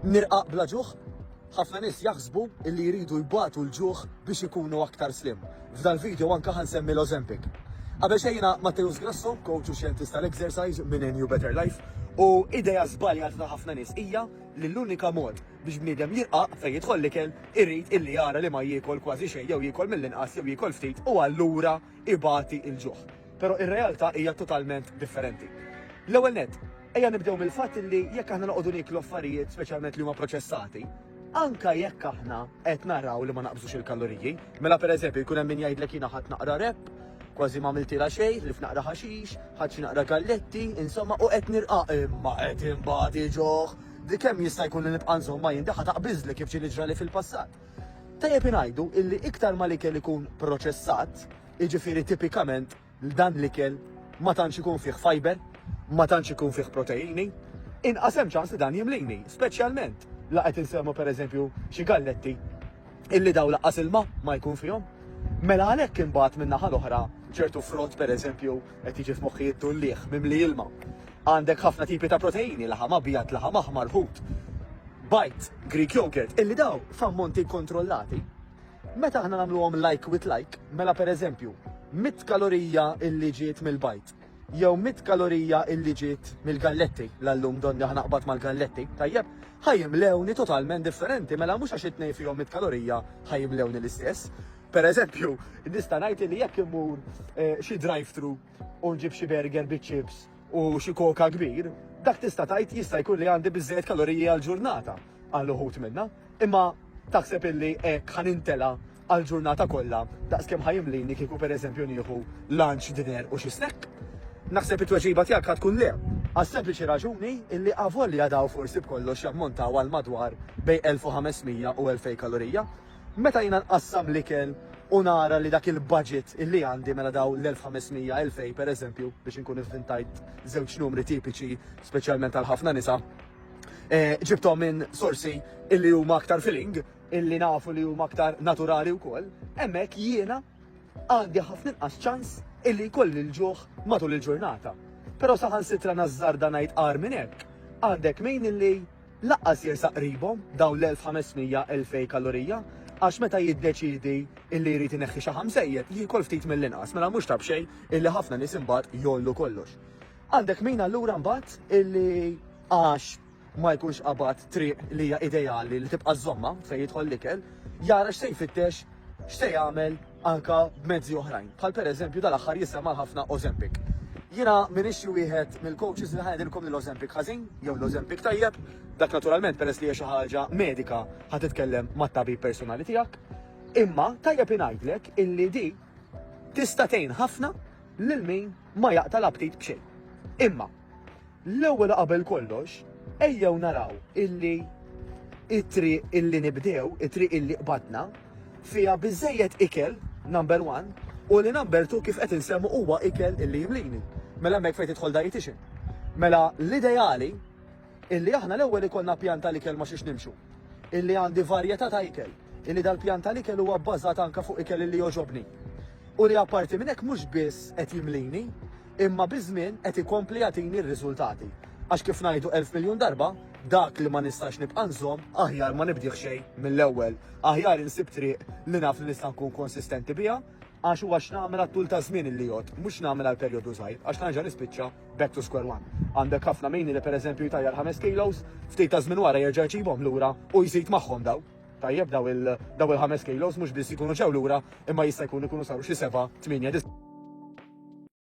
nirqaq bla ġuħ. Ħafna nies jaħsbu illi jridu jbatu l-ġuħ biex ikunu aktar slim. F'dan video anke ħansemmi l-Ozempic. Qabel xejna Matteus Grasso, coach u xjentist tal-exercise minn New Better Life, u ideja żbaljat ta' ħafna nies hija li l-unika mod biex bniedem jirqaq fejn jidħol l-ikel irrid illi jara li ma jiekol kważi xejn jew jiekol mill-inqas jew jiekol ftit u allura ibati l-ġuħ. Però ir-realtà hija totalment differenti. L-ewwel nett, ejja nibdew mill-fatt li jekk aħna noqogħdu niklu affarijiet speċjalment li huma proċessati, anka jekk aħna qed naraw li ma naqbżux il-kaloriji, mela pereżempju jkun hemm min jgħidlek jiena ħadd naqra rep, kważi ma għamiltila xejn, li f'naqra ħaxix, ħadd xi naqra galletti, insomma u qed nirqaq imma qed imbagħad ġuħ. Di kemm jista' jkun li nibqa' nżomma jien daħħa taqbiżli kif ġieli ġrali fil-passat. Tajjeb ingħidu illi iktar ma l-ikel ikun proċessat, jiġifieri tipikament dan l-ikel ma tantx ikun fih fiber, ma tantx ikun fih proteini, inqas hemm ċans li dan jimlini, speċjalment laqgħet insemmu pereżempju xi galletti illi daw laqqas ilma ma jkun fihom. Mela għalhekk imbagħad min-naħa l-oħra ċertu frott pereżempju qed jiġi f'moħħi jittullih mimli ilma. Għandek ħafna tipi ta' proteini, laħam abjad, laħam aħmar, ħut, bajt, Greek yogurt, illi daw f'ammonti kontrollati. Meta aħna nagħmluhom like with like, mela pereżempju 100 kalorija illi ġiet mill-bajt, jew 100 kalorija illi ġiet mill-galletti, l-allum donni ħanaqbad mal-galletti, tajjeb, ħajimlewni totalment differenti, mela mhux għax itnej fihom 100 kalorija ħajimlewni l-istess. Pereżempju, nista' ngħid li jekk imur xi drive-thru u nġib xi burger biċ-chips u xi koka kbir, dak tista' tgħid jista' jkun li għandi biżżejjed kaloriji għall-ġurnata għal uħud minnha, imma taħseb illi hekk ħanintela għall-ġurnata kollha daqskemm ħajimlini kieku pereżempju nieħu lunch, dinner u xi snack. Naħseb it-tweġiba tiegħek tkun le, għas-sempliċi raġuni illi avolja daw forsi b'kollox jammontaw għal madwar bejn 1500 u 2000 kalorija. Meta jiena nqassam l-ikel u nara li dak il-budget illi għandi mela daw l-1500-2000 pereżempju biex inkun ivvintajt żewġ numri tipiċi speċjalment għal ħafna nisa, ġibtom minn sorsi illi huma aktar filling, illi nafu li huma aktar naturali wkoll, hemmhekk jiena għandi ħafna inqas ċans illi jkolli l-ġuħ matul il-ġurnata. Però saħansitra nażżarda ngħid qar minn hekk, għandek min illi laqqas jersaq qribhom dawn l-1500-2000 kalorija, għax meta jiddeċidi illi jrid ineħħi xi ħamsejjed jiekol ftit mill-inqas, mela mhux tab xejn illi ħafna nies imbagħad jollu kollox. Għandek min allura mbagħad illi għax ma jkunx qabad triq li hija ideali li tibqa' żomma fejn jidħol l-ikel, jara x'se jfittex, x'se jagħmel anka b'mezzi oħrajn. Bħal pereżempju dal-aħħar jisema' ħafna Ozempic. Jiena minix wieħed mill-coaches li ħajdilkom li l-Ozempic ħażin jew l-Ozempic tajjeb, dak naturalment peress li hija xi ħaġa medika ħad titkellem mat-tabib personali tiegħek, imma tajjeb ingħidlek illi di tista' tgħin ħafna lil min ma jaqta' l-aptit b'xejn. Imma l-ewwel qabel kollox ejjew naraw illi it-triq illi nibdew, it-triq illi qbadna fiha biżżejjed ikel number one u li number two kif qed insemmu huwa ikel illi jimlini. Mela hemmhekk fejn tidħol dietitian. Mela l-ideali illi aħna l-ewwel ikollna pjanta l-ikel ma xiex nimxu. Illi għandi varjetà ta' ikel. Illi dal-pjanta l-ikel huwa bbażat anke fuq ikel illi joġobni. U li apparti minn hekk mhux biss qed jimlini, imma biżmien qed ikompli jagħtini r-riżultati. Għax kif ngħidu 1000 miljun darba, dak li ma nistax nibqa' nżomm aħjar ma nibdih xejn mill-ewwel. Aħjar insib triq li naf li nista' nkun konsistenti biha, għax huwa x'nagħmel għat-tul ta' żmien illi jgħod, mhux nagħmel għal perjodu żgħir, għax nerġa' nispiċċa back to square one. Għandek ħafna min li pereżempju jtajjar 5 kilos, ftit ta' żmien wara jerġa' jġibhom lura u jżid magħhom daw. Tajjeb daw il-5 kilos mhux biss ikunu ġew lura, imma jista' jkunu saru xi 7, 8